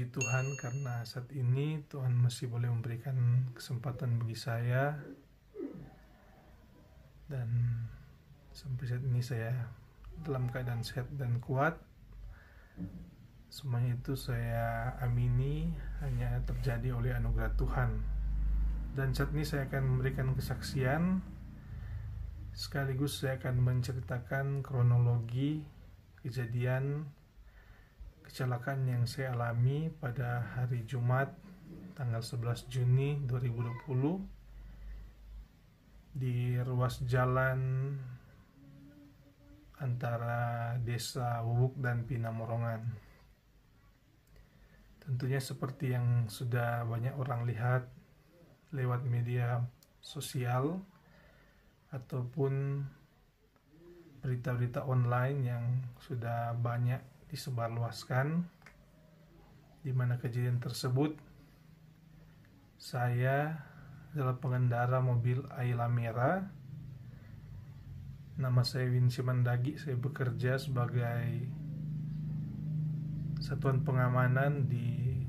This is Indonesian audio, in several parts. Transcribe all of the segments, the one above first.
puji Tuhan karena saat ini Tuhan masih boleh memberikan kesempatan bagi saya, dan sampai saat ini saya dalam keadaan sehat dan kuat. Semuanya itu saya amini hanya terjadi oleh anugerah Tuhan. Dan saat ini saya akan memberikan kesaksian, sekaligus saya akan menceritakan kronologi kejadian kecelakaan yang saya alami pada hari Jumat tanggal 11 Juni 2020 di ruas jalan antara Desa Wubuk dan Pinamorongan. Tentunya seperti yang sudah banyak orang lihat lewat media sosial ataupun berita-berita online yang sudah banyak disebarluaskan, di mana kejadian tersebut saya adalah pengendara mobil Ayla Merah. Nama saya Winsi Mandagi, saya bekerja sebagai satuan pengamanan di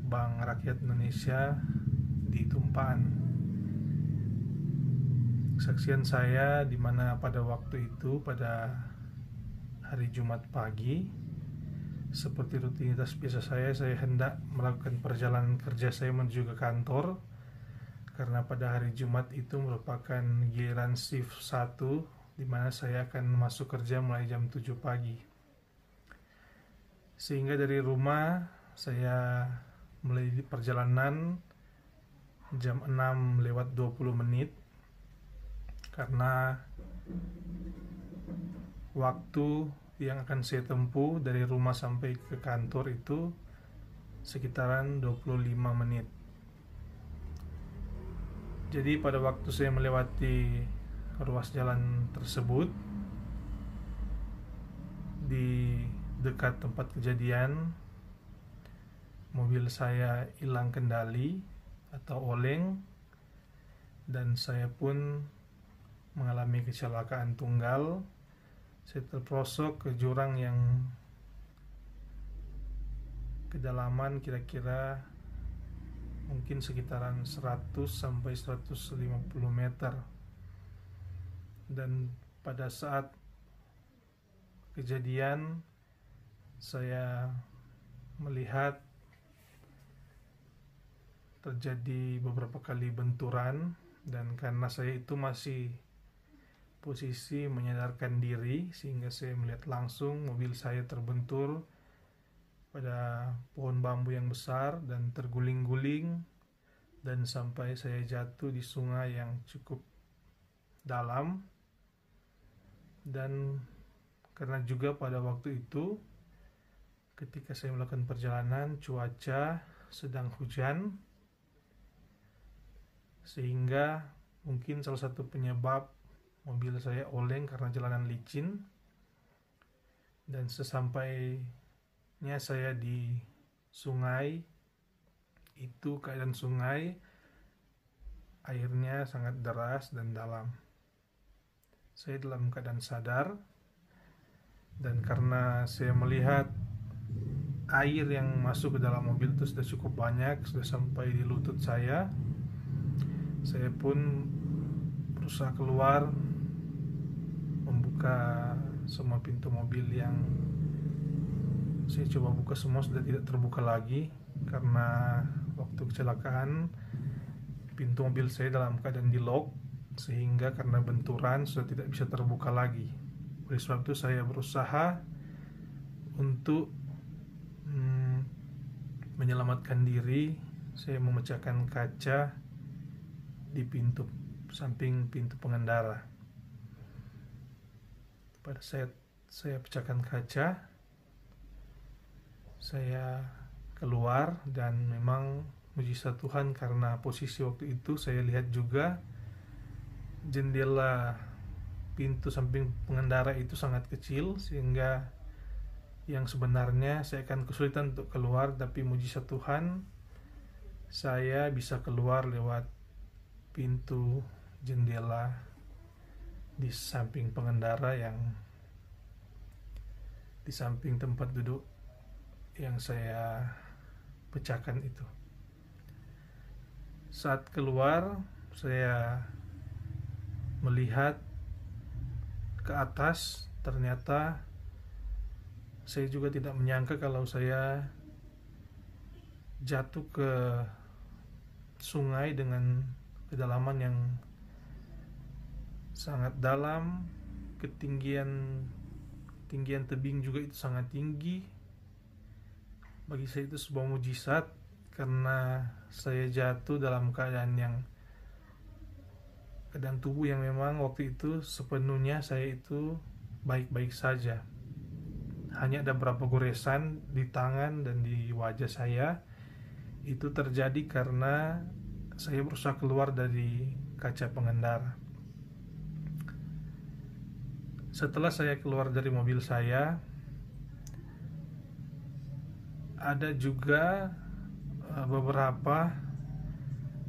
Bank Rakyat Indonesia di Tumpaan. Kesaksian saya di mana pada waktu itu, pada hari Jumat pagi, seperti rutinitas biasa saya hendak melakukan perjalanan kerja saya menuju ke kantor, karena pada hari Jumat itu merupakan giliran shift 1, di mana saya akan masuk kerja mulai jam 7 pagi. Sehingga dari rumah saya mulai perjalanan jam 6:20, karena waktu yang akan saya tempuh dari rumah sampai ke kantor itu sekitaran 25 menit. Jadi pada waktu saya melewati ruas jalan tersebut, di dekat tempat kejadian, mobil saya hilang kendali atau oleng, dan saya pun mengalami kecelakaan tunggal. Saya terprosok ke jurang yang kedalaman kira-kira mungkin sekitaran 100 sampai 150 meter. Dan pada saat kejadian saya melihat terjadi beberapa kali benturan, dan karena saya itu masih posisi menyadarkan diri, sehingga saya melihat langsung mobil saya terbentur pada pohon bambu yang besar dan terguling-guling, dan sampai saya jatuh di sungai yang cukup dalam. Dan karena juga pada waktu itu ketika saya melakukan perjalanan, cuaca sedang hujan, sehingga mungkin salah satu penyebab mobil saya oleng karena jalanan licin. Dan sesampainya saya di sungai itu, keadaan sungai airnya sangat deras dan dalam. Saya dalam keadaan sadar, dan karena saya melihat air yang masuk ke dalam mobil itu sudah cukup banyak, sudah sampai di lutut saya pun berusaha keluar, membuka semua pintu mobil yang saya coba buka, semua sudah tidak terbuka lagi, karena waktu kecelakaan pintu mobil saya dalam keadaan di lock, sehingga karena benturan sudah tidak bisa terbuka lagi. Oleh sebab itu saya berusaha untuk menyelamatkan diri. Saya memecahkan kaca di pintu samping pintu pengendara. Pada saat saya pecahkan kaca, saya keluar, dan memang mujizat Tuhan, karena posisi waktu itu saya lihat juga jendela pintu samping pengendara itu sangat kecil, sehingga yang sebenarnya saya akan kesulitan untuk keluar, tapi mujizat Tuhan saya bisa keluar lewat pintu jendela di samping pengendara yang di samping tempat duduk yang saya pecahkan itu. Saat keluar, saya melihat ke atas, ternyata saya juga tidak menyangka kalau saya jatuh ke sungai dengan kedalaman yang sangat dalam, ketinggian tebing juga itu sangat tinggi. Bagi saya itu sebuah mujizat karena saya jatuh dalam keadaan tubuh yang memang waktu itu sepenuhnya saya itu baik-baik saja. Hanya ada beberapa goresan di tangan dan di wajah saya. Itu terjadi karena saya berusaha keluar dari kaca pengendara. Setelah saya keluar dari mobil saya, ada juga beberapa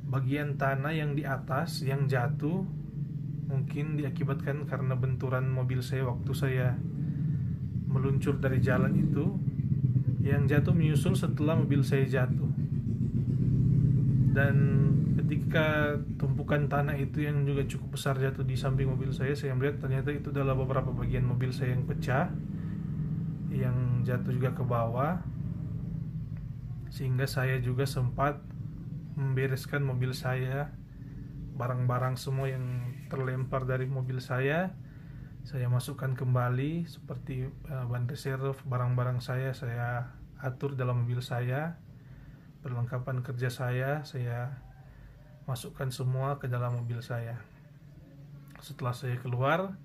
bagian tanah yang di atas yang jatuh, mungkin diakibatkan karena benturan mobil saya waktu saya meluncur dari jalan itu, yang jatuh menyusul setelah mobil saya jatuh. Dan ketika tumpukan tanah itu yang juga cukup besar jatuh di samping mobil saya melihat ternyata itu adalah beberapa bagian mobil saya yang pecah, yang jatuh juga ke bawah, sehingga saya juga sempat membereskan mobil saya, barang-barang semua yang terlempar dari mobil saya masukkan kembali seperti ban reserve, barang-barang saya atur dalam mobil saya, perlengkapan kerja saya masukkan semua ke dalam mobil saya. Setelah saya keluar,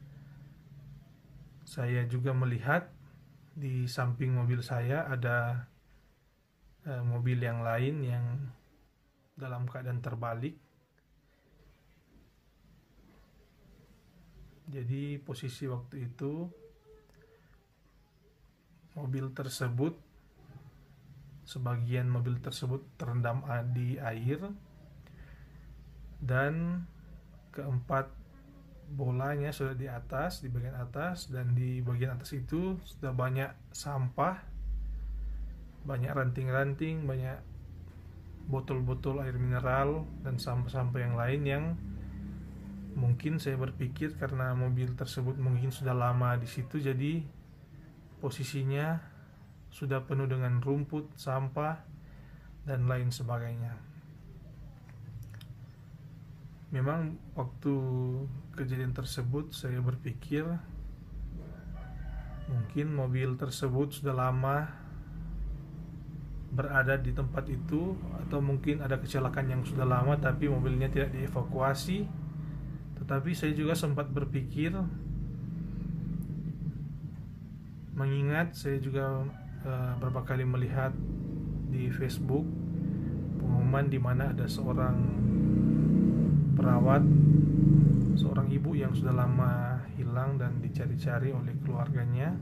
saya juga melihat di samping mobil saya ada mobil yang lain yang dalam keadaan terbalik. Jadi posisi waktu itu sebagian mobil tersebut terendam di air, dan keempat bolanya sudah di bagian atas, dan di bagian atas itu sudah banyak sampah, banyak ranting-ranting, banyak botol-botol air mineral dan sampah-sampah yang lain yang mungkin saya berpikir karena mobil tersebut mungkin sudah lama di situ, jadi posisinya sudah penuh dengan rumput, sampah, dan lain sebagainya. Memang waktu kejadian tersebut saya berpikir mungkin mobil tersebut sudah lama berada di tempat itu, atau mungkin ada kecelakaan yang sudah lama tapi mobilnya tidak dievakuasi. Tetapi saya juga sempat berpikir, mengingat saya juga beberapa kali melihat di Facebook pengumuman di mana ada seorang perawat, seorang ibu yang sudah lama hilang dan dicari-cari oleh keluarganya.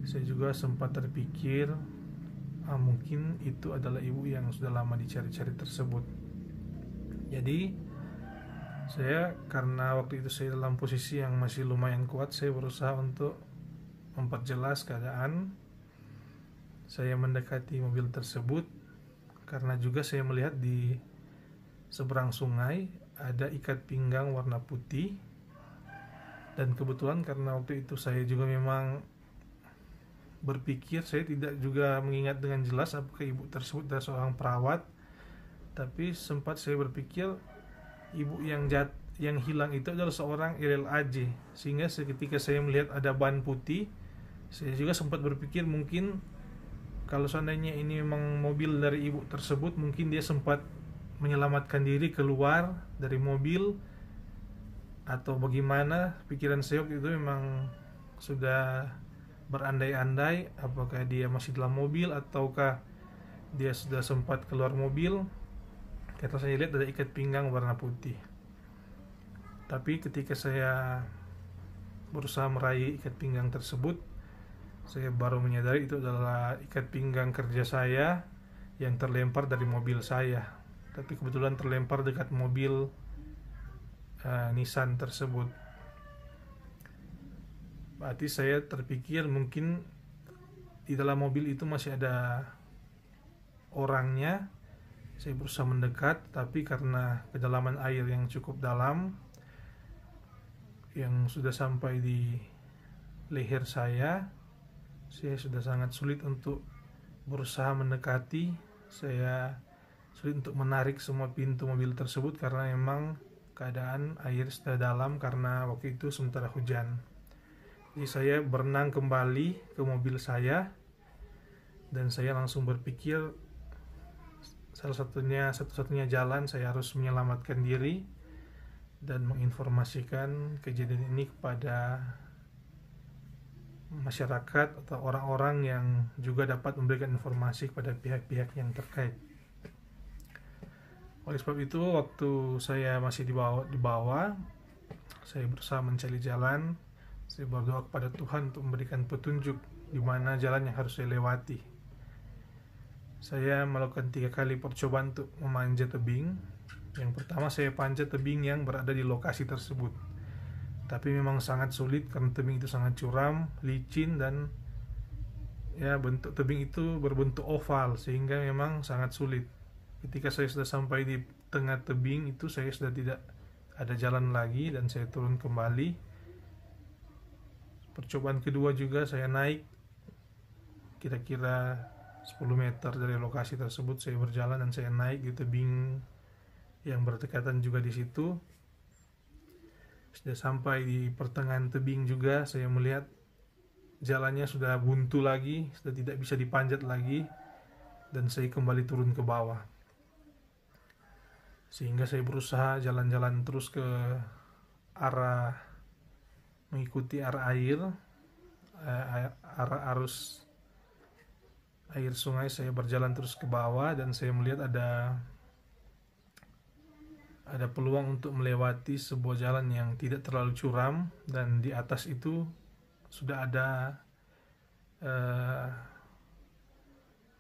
Saya juga sempat terpikir mungkin itu adalah ibu yang sudah lama dicari-cari tersebut. Jadi karena waktu itu saya dalam posisi yang masih lumayan kuat, saya berusaha untuk memperjelas keadaan. Saya mendekati mobil tersebut karena juga saya melihat di seberang sungai ada ikat pinggang warna putih, dan kebetulan karena waktu itu saya juga memang berpikir, saya tidak juga mengingat dengan jelas apakah ibu tersebut adalah seorang perawat, tapi sempat saya berpikir ibu yang hilang itu adalah seorang RLAJ, sehingga ketika saya melihat ada ban putih, saya juga sempat berpikir mungkin kalau seandainya ini memang mobil dari ibu tersebut, mungkin dia sempat menyelamatkan diri keluar dari mobil, atau bagaimana. Pikiran saya waktu itu memang sudah berandai-andai apakah dia masih dalam mobil ataukah dia sudah sempat keluar mobil. Karena saya lihat ada ikat pinggang warna putih. Tapi ketika saya berusaha meraih ikat pinggang tersebut, saya baru menyadari itu adalah ikat pinggang kerja saya yang terlempar dari mobil saya. Tapi kebetulan terlempar dekat mobil Nissan tersebut. Berarti saya terpikir mungkin di dalam mobil itu masih ada orangnya. Saya berusaha mendekat, tapi karena kedalaman air yang cukup dalam, yang sudah sampai di leher saya sudah sangat sulit untuk berusaha mendekati. Saya sulit untuk menarik semua pintu mobil tersebut karena memang keadaan air sudah dalam karena waktu itu sementara hujan. Jadi saya berenang kembali ke mobil saya dan saya langsung berpikir satu-satunya jalan saya harus menyelamatkan diri dan menginformasikan kejadian ini kepada masyarakat atau orang-orang yang juga dapat memberikan informasi kepada pihak-pihak yang terkait. Oleh sebab itu, waktu saya masih di bawah, saya berusaha mencari jalan. Saya berdoa kepada Tuhan untuk memberikan petunjuk di mana jalan yang harus saya lewati. Saya melakukan 3 kali percobaan untuk memanjat tebing. Yang pertama, saya panjat tebing yang berada di lokasi tersebut. Tapi memang sangat sulit karena tebing itu sangat curam, licin, dan bentuk tebing itu berbentuk oval sehingga memang sangat sulit. Ketika saya sudah sampai di tengah tebing itu, saya sudah tidak ada jalan lagi dan saya turun kembali. Percobaan kedua juga saya naik kira-kira 10 meter dari lokasi tersebut. Saya berjalan dan saya naik di tebing yang berdekatan juga di situ. Sudah sampai di pertengahan tebing juga, saya melihat jalannya sudah buntu lagi, sudah tidak bisa dipanjat lagi, dan saya kembali turun ke bawah. Sehingga saya berusaha jalan-jalan terus ke arah, mengikuti arah air, arah arus air sungai. Saya berjalan terus ke bawah dan saya melihat ada peluang untuk melewati sebuah jalan yang tidak terlalu curam, dan di atas itu sudah ada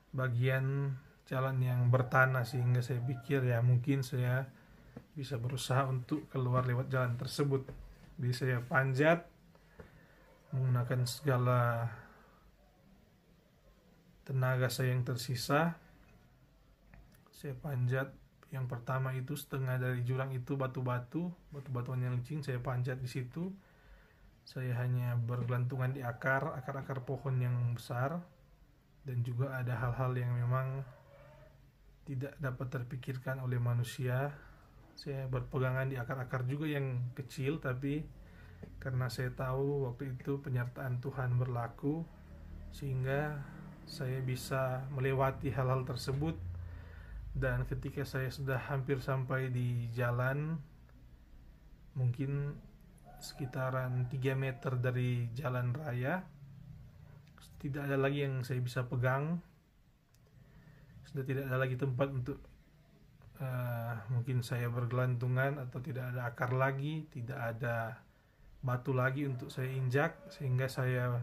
bagian jalan yang bertanah, sehingga saya pikir mungkin saya bisa berusaha untuk keluar lewat jalan tersebut. Jadi saya panjat menggunakan segala tenaga saya yang tersisa. Saya panjat. Yang pertama itu setengah dari jurang itu batu-batuan yang licin. Saya panjat di situ. Saya hanya bergelantungan di akar-akar pohon yang besar, dan juga ada hal-hal yang memang tidak dapat terpikirkan oleh manusia. Saya berpegangan di akar-akar juga yang kecil, tapi karena saya tahu waktu itu penyertaan Tuhan berlaku, sehingga saya bisa melewati hal-hal tersebut. Dan ketika saya sudah hampir sampai di jalan, mungkin sekitaran 3 meter dari jalan raya, tidak ada lagi yang saya bisa pegang. Sudah tidak ada lagi tempat untuk mungkin saya bergelantungan, atau tidak ada akar lagi, tidak ada batu lagi untuk saya injak, sehingga saya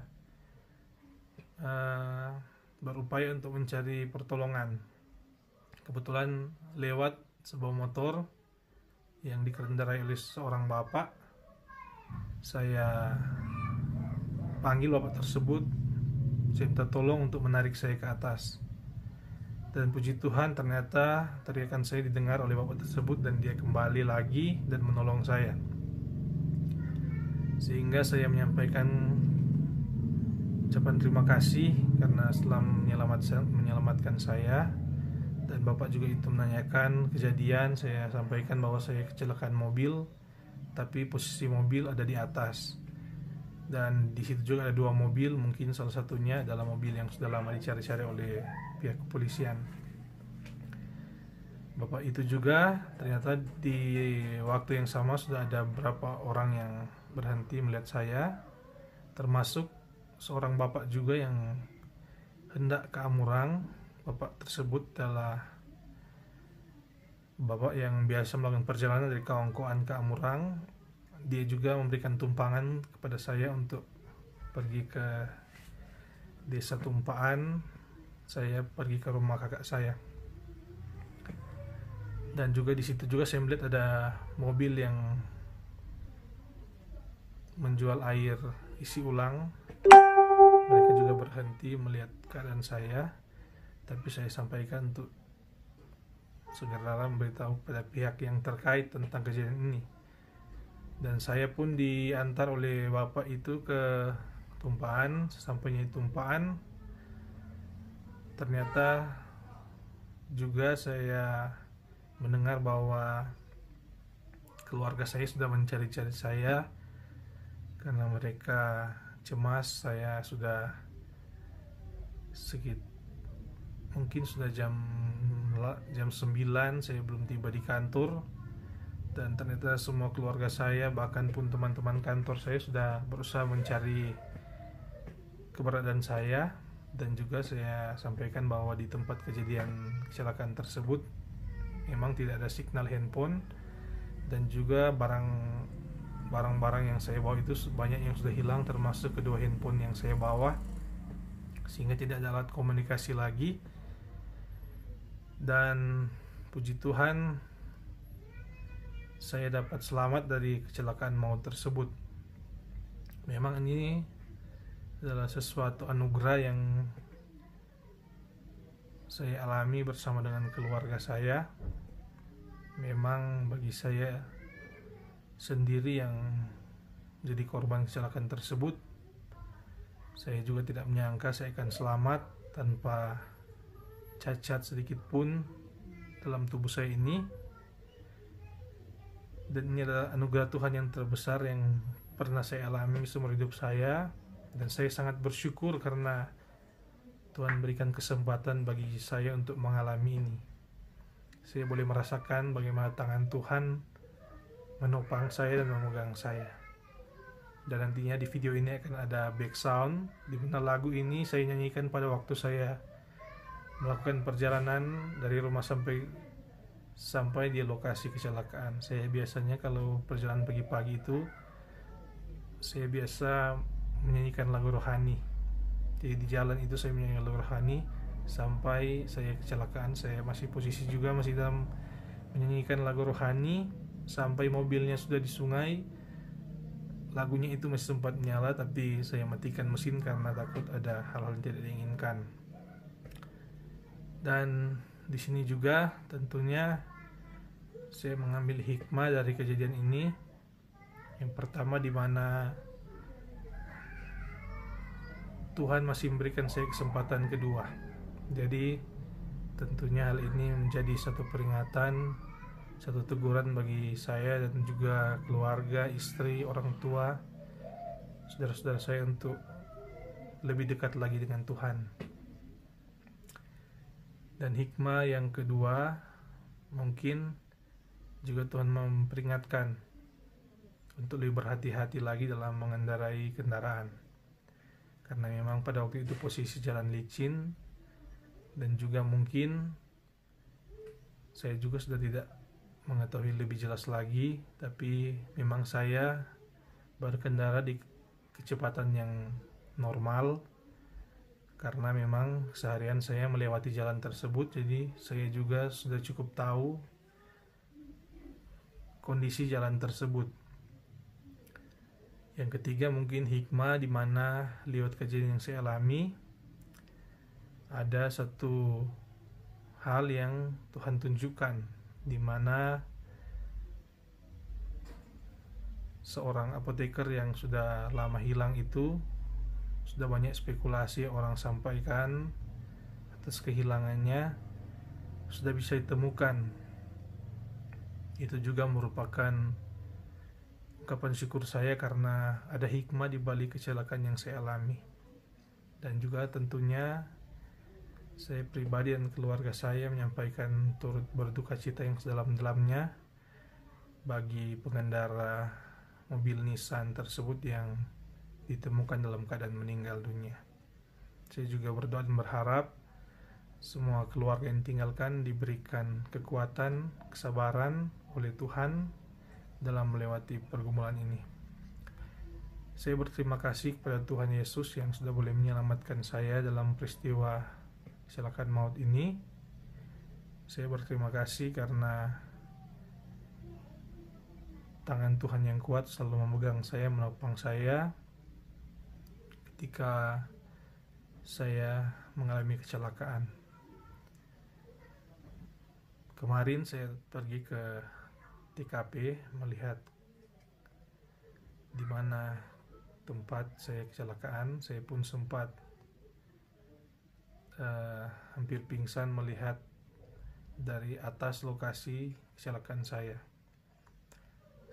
berupaya untuk mencari pertolongan. Kebetulan lewat sebuah motor yang dikendarai oleh seorang bapak. Saya panggil bapak tersebut, saya minta tolong untuk menarik saya ke atas. Dan puji Tuhan, ternyata teriakan saya didengar oleh bapak tersebut dan dia kembali lagi dan menolong saya. Sehingga saya menyampaikan ucapan terima kasih karena setelah menyelamatkan saya. Dan bapak juga itu menanyakan kejadian. Saya sampaikan bahwa saya kecelakaan mobil, tapi posisi mobil ada di atas. Dan di situ juga ada 2 mobil, mungkin salah satunya adalah mobil yang sudah lama dicari-cari oleh pihak kepolisian. Bapak itu juga ternyata di waktu yang sama sudah ada beberapa orang yang berhenti melihat saya, termasuk seorang bapak juga yang hendak ke Amurang. Bapak tersebut adalah bapak yang biasa melakukan perjalanan dari Kaongkoan ke Amurang. Dia juga memberikan tumpangan kepada saya untuk pergi ke desa Tumpaan. Saya pergi ke rumah kakak saya. Dan juga di situ juga saya melihat ada mobil yang menjual air isi ulang. Mereka juga berhenti melihat keadaan saya. tapi saya sampaikan untuk segera memberitahu pada pihak yang terkait tentang kejadian ini. Dan saya pun diantar oleh bapak itu ke tumpahan. Sesampainya di tumpahan, ternyata juga saya mendengar bahwa keluarga saya sudah mencari-cari saya karena mereka cemas. Saya sudah mungkin sudah jam 9 saya belum tiba di kantor, dan ternyata semua keluarga saya, bahkan pun teman-teman kantor saya sudah berusaha mencari keberadaan saya. Dan juga saya sampaikan bahwa di tempat kejadian kecelakaan tersebut memang tidak ada signal handphone, dan juga barang-barang yang saya bawa itu banyak yang sudah hilang, termasuk kedua handphone yang saya bawa, sehingga tidak ada alat komunikasi lagi. Dan puji Tuhan, saya dapat selamat dari kecelakaan maut tersebut. Memang ini adalah sesuatu anugerah yang saya alami bersama dengan keluarga saya. Memang bagi saya sendiri yang jadi korban kecelakaan tersebut, saya juga tidak menyangka saya akan selamat tanpa cacat sedikit pun dalam tubuh saya ini. Dan ini adalah anugerah Tuhan yang terbesar yang pernah saya alami seumur hidup saya. Dan saya sangat bersyukur karena Tuhan berikan kesempatan bagi saya untuk mengalami ini. Saya boleh merasakan bagaimana tangan Tuhan menopang saya dan memegang saya. Dan nantinya di video ini akan ada background di mana lagu ini saya nyanyikan pada waktu saya melakukan perjalanan dari rumah sampai di lokasi kecelakaan. Saya biasanya kalau perjalanan pagi-pagi itu, saya biasa menyanyikan lagu rohani. Jadi di jalan itu saya menyanyikan lagu rohani sampai saya kecelakaan. Saya masih posisi juga masih dalam menyanyikan lagu rohani sampai mobilnya sudah di sungai. Lagunya itu masih sempat nyala, tapi saya matikan mesin karena takut ada hal-hal yang tidak diinginkan. Dan di sini juga tentunya saya mengambil hikmah dari kejadian ini. Yang pertama, di mana Tuhan masih memberikan saya kesempatan kedua. Jadi tentunya hal ini menjadi satu peringatan, satu teguran bagi saya dan juga keluarga, istri, orang tua, saudara-saudara saya untuk lebih dekat lagi dengan Tuhan. Dan hikmah yang kedua, mungkin juga Tuhan memperingatkan untuk lebih berhati-hati lagi dalam mengendarai kendaraan. Karena memang pada waktu itu posisi jalan licin, dan juga mungkin saya juga sudah tidak mengetahui lebih jelas lagi, tapi memang saya berkendara di kecepatan yang normal. Karena memang seharian saya melewati jalan tersebut, jadi saya juga sudah cukup tahu kondisi jalan tersebut. Yang ketiga, mungkin hikmah di mana lewat kejadian yang saya alami, ada satu hal yang Tuhan tunjukkan, di mana seorang apoteker yang sudah lama hilang itu, sudah banyak spekulasi orang sampaikan atas kehilangannya, sudah bisa ditemukan. Itu juga merupakan ungkapan syukur saya karena ada hikmah di balik kecelakaan yang saya alami. Dan juga tentunya saya pribadi dan keluarga saya menyampaikan turut berduka cita yang sedalam-dalamnya bagi pengendara mobil Nissan tersebut yang ditemukan dalam keadaan meninggal dunia. Saya juga berdoa dan berharap semua keluarga yang tinggalkan diberikan kekuatan, kesabaran oleh Tuhan dalam melewati pergumulan ini. Saya berterima kasih kepada Tuhan Yesus yang sudah boleh menyelamatkan saya dalam peristiwa kecelakaan maut ini. Saya berterima kasih karena tangan Tuhan yang kuat selalu memegang saya, menopang saya ketika saya mengalami kecelakaan. Kemarin saya pergi ke TKP melihat di mana tempat saya kecelakaan. Saya pun sempat hampir pingsan melihat dari atas lokasi kecelakaan saya.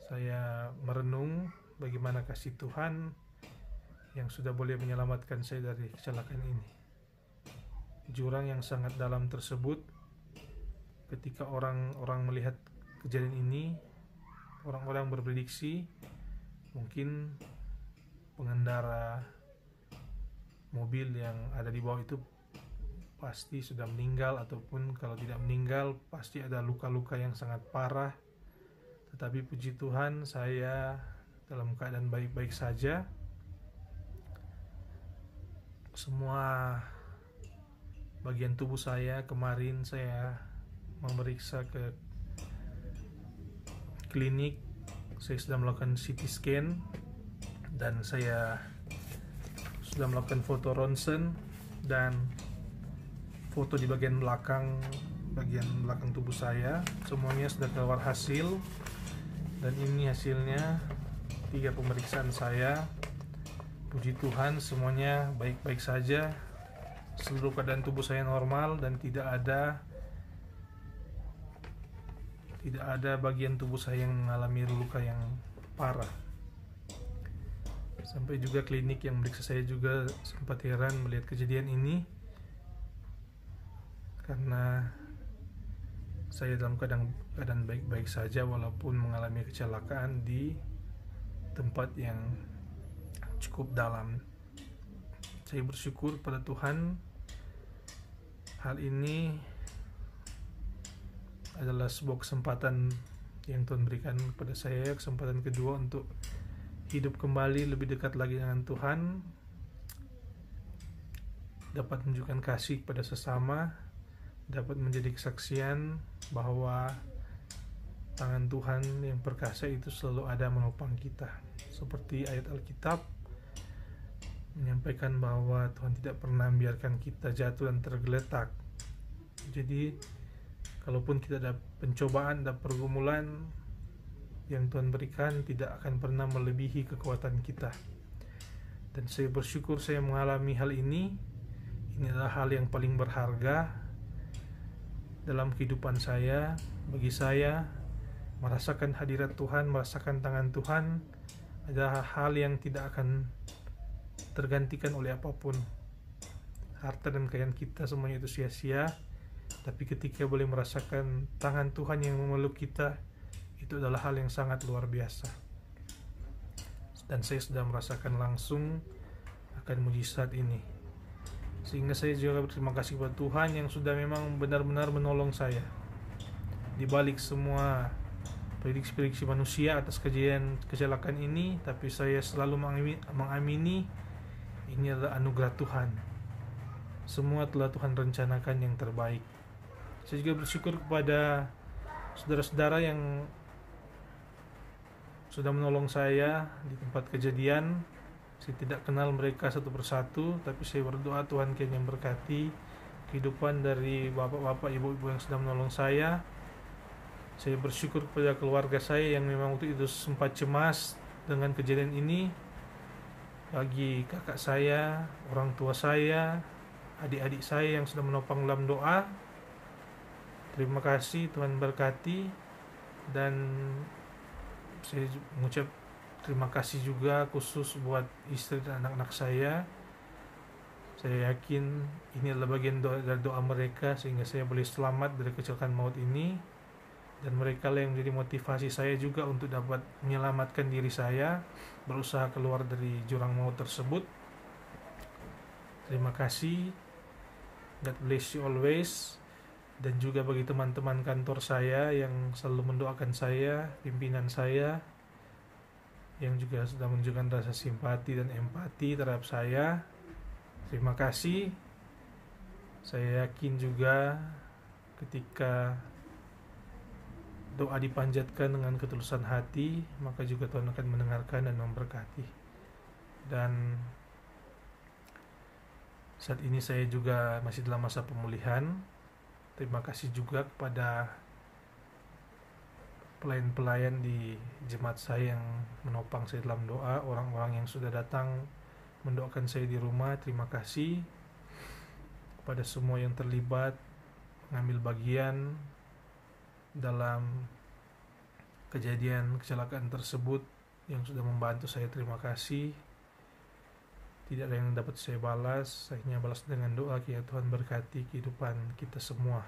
Saya merenung bagaimana kasih Tuhan yang sudah boleh menyelamatkan saya dari kecelakaan ini. Jurang yang sangat dalam tersebut, ketika orang-orang melihat kejadian ini, orang-orang berprediksi mungkin pengendara mobil yang ada di bawah itu pasti sudah meninggal, ataupun kalau tidak meninggal pasti ada luka-luka yang sangat parah. Tetapi puji Tuhan, saya dalam keadaan baik-baik saja. Semua bagian tubuh saya kemarin saya memeriksa ke klinik. Saya sudah melakukan CT scan dan saya sudah melakukan foto ronsen dan foto di bagian belakang tubuh saya. Semuanya sudah keluar hasil, dan ini hasilnya 3 pemeriksaan saya. Puji Tuhan, semuanya baik-baik saja. Seluruh keadaan tubuh saya normal dan tidak ada bagian tubuh saya yang mengalami luka yang parah. Sampai juga klinik yang meriksa saya juga sempat heran melihat kejadian ini, karena saya dalam keadaan baik-baik saja walaupun mengalami kecelakaan di tempat yang cukup dalam. Saya bersyukur pada Tuhan. Hal ini adalah sebuah kesempatan yang Tuhan berikan kepada saya, kesempatan kedua untuk hidup kembali lebih dekat lagi dengan Tuhan, dapat menunjukkan kasih kepada sesama, dapat menjadi kesaksian bahwa tangan Tuhan yang perkasa itu selalu ada menopang kita. Seperti ayat Alkitab menyampaikan bahwa Tuhan tidak pernah membiarkan kita jatuh dan tergeletak. Jadi kalaupun kita ada pencobaan dan pergumulan yang Tuhan berikan, tidak akan pernah melebihi kekuatan kita. Dan saya bersyukur saya mengalami hal ini. Ini adalah hal yang paling berharga dalam kehidupan saya. Bagi saya, merasakan hadirat Tuhan, merasakan tangan Tuhan adalah hal yang tidak akan tergantikan oleh apapun. Harta dan kekayaan kita semuanya itu sia-sia, tapi ketika boleh merasakan tangan Tuhan yang memeluk kita, itu adalah hal yang sangat luar biasa. Dan saya sudah merasakan langsung akan mujizat ini, sehingga saya juga berterima kasih kepada Tuhan yang sudah memang benar-benar menolong saya di balik semua prediksi-prediksi manusia atas kejadian kecelakaan ini. Tapi saya selalu mengamini ini adalah anugerah Tuhan. Semua telah Tuhan rencanakan yang terbaik. Saya juga bersyukur kepada saudara-saudara yang sudah menolong saya di tempat kejadian. Saya tidak kenal mereka satu persatu, tapi saya berdoa Tuhan kiranya memberkati kehidupan dari bapak-bapak, ibu-ibu yang sudah menolong saya. Saya bersyukur kepada keluarga saya yang memang waktu itu sempat cemas dengan kejadian ini. Bagi kakak saya, orang tua saya, adik-adik saya yang sudah menopang dalam doa, terima kasih, Tuhan berkati. Dan saya mengucap terima kasih juga khusus buat istri dan anak-anak saya. Saya yakin ini adalah bagian dari doa mereka sehingga saya boleh selamat dari kecelakaan maut ini. Dan mereka lah yang menjadi motivasi saya juga untuk dapat menyelamatkan diri saya, berusaha keluar dari jurang maut tersebut. Terima kasih. God bless you always. Dan juga bagi teman-teman kantor saya yang selalu mendoakan saya, pimpinan saya, yang juga sudah menunjukkan rasa simpati dan empati terhadap saya. Terima kasih. Saya yakin juga ketika doa dipanjatkan dengan ketulusan hati, maka juga Tuhan akan mendengarkan dan memberkati. Dan saat ini saya juga masih dalam masa pemulihan. Terima kasih juga kepada pelayan-pelayan di jemaat saya yang menopang saya dalam doa, orang-orang yang sudah datang mendoakan saya di rumah. Terima kasih kepada semua yang terlibat mengambil bagian dalam kejadian kecelakaan tersebut, yang sudah membantu saya. Terima kasih. Tidak ada yang dapat saya balas, saya hanya balas dengan doa kiranya Tuhan berkati kehidupan kita semua.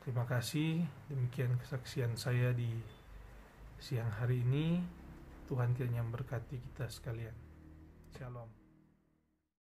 Terima kasih. Demikian kesaksian saya di siang hari ini. Tuhan kiranya memberkati kita sekalian. Shalom.